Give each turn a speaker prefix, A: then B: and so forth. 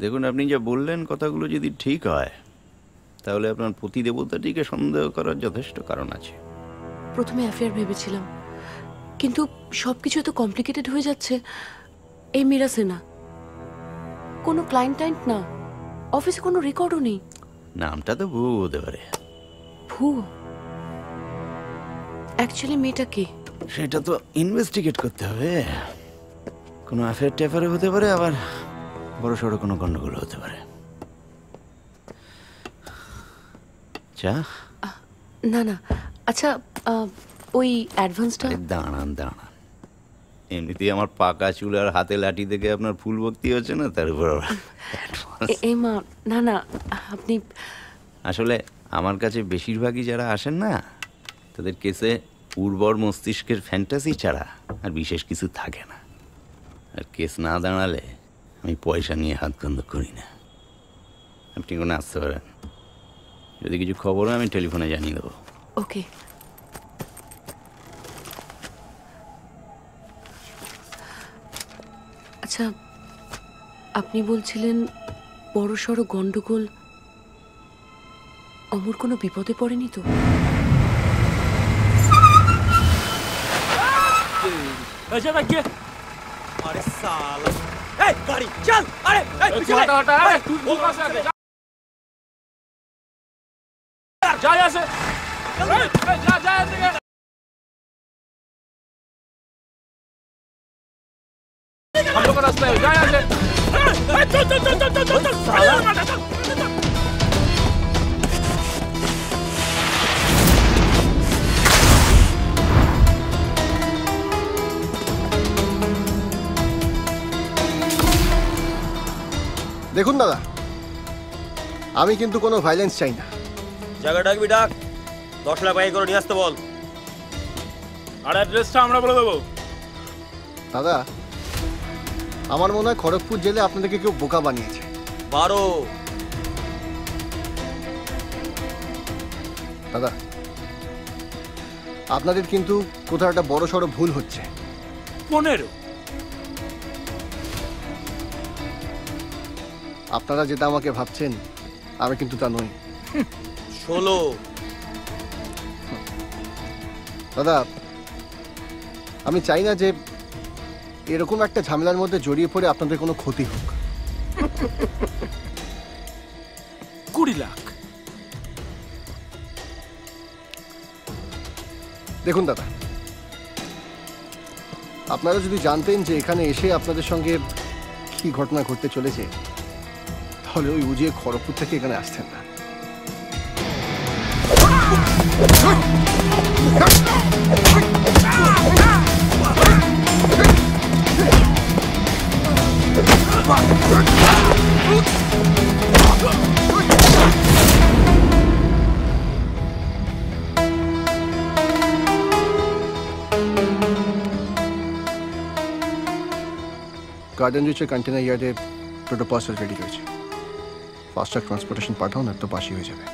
A: দেখুন, আপনি যা বললেন কথাগুলো যদি ঠিক হয় তাহলে আপনার পতিদেবতাটিকে সন্দেহ করার যথেষ্ট কারণ আছে।
B: প্রথমে অ্যাফেয়ার ভেবেছিলাম, কিন্তু সবকিছু তো কমপ্লিকেটেড হয়ে যাচ্ছে। এই মীরা সিনহা কোনো ক্লায়েন্ট না, অফিসে কোনো রেকর্ডও নেই।
A: নামটা তো ভুয়ো হতে পারে।
B: ভুয়ো? অ্যাকচুয়ালি মেয়েটা কে
A: সেটা তো ইনভেস্টিগেট করতে হবে। কোনো অ্যাফেয়ার ট্যাফেয়ারও হতে পারে, আবার বড় সড়ো কোনো গন্ডগোল হতে পারে। চা?
B: না না, আচ্ছা ওই অ্যাডভান্সটা।
A: দাঁড়ান দাঁড়ান, এমনিতেই আমার পাকা চুল আর হাতে লাঠি থেকে আপনার ফুল ভক্তি হচ্ছে না, তার উপর
B: এই মা, না না আপনি
A: আসলে আমার কাছে বেশিরভাগই যারা আসেন না, তাদের কেসে উর্বর মস্তিষ্কের ফ্যান্টাসি ছাড়া আর বিশেষ কিছু থাকে না। আর কেস না দাঁড়ালে আমি পয়সা নিয়ে হাত গন্ধ করি না। আপনি কোনো আসতে পারেন, যদি কিছু খবর হয় আমি টেলিফোনে জানিয়ে দেবো।
B: ওকে। আচ্ছা, আপনি বলছিলেন বড় সড়ো গন্ডগোল, অমর কোনো বিপদে পড়েনি তো?
C: अरे साला, ए गाड़ी चल, अरे पीछे हटा हटा, तू कहां से आ गया? जा यहां से, जा जा ऐसे। हम लोग का रास्ता है, जा यहां से। चल चल चल चल चल चल साला।
D: দেখুন দাদা, আমি কিন্তু কোনো ভায়োলেন্স চাই না।
C: জায়গা ডাকবি ডাক, 10 লাখ বাই করে নিয়ে আসতে বল। আর অ্যাড্রেসটা আমরা বলে দেবো।
D: দাদা, আমার মনে হয় খড়গপুর জেলে আপনাদেরকে কেউ বোকা বানিয়েছে।
C: 12।
D: দাদা, আপনাদের কিন্তু কোথাও একটা বড় সড়ো ভুল হচ্ছে।
C: 15।
D: আপনারা যেটা আমাকে ভাবছেন আমি কিন্তু তা নই।
C: 16।
D: দাদা, আমি চাই না যে এরকম একটা ঝামেলার মধ্যে জড়িয়ে পড়ে আপনাদের কোনো ক্ষতি হোক।
C: 20 লাখ।
D: দেখুন দাদা, আপনারা যদি জানতেন যে এখানে এসে আপনাদের সঙ্গে কি ঘটনা ঘটতে চলেছে, তাহলে ওই উজিয়ে খড়গপুর থেকে এখানে আসতেন না। গার্ডেন রিচের কন্টেনার ইয়ার্ডে দুটো পার্সেল রেডি হয়েছে। ফাস্ট ট্রাক ট্রান্সপোর্টেশন পাঠাও না, তো বাসি হয়ে যাবে।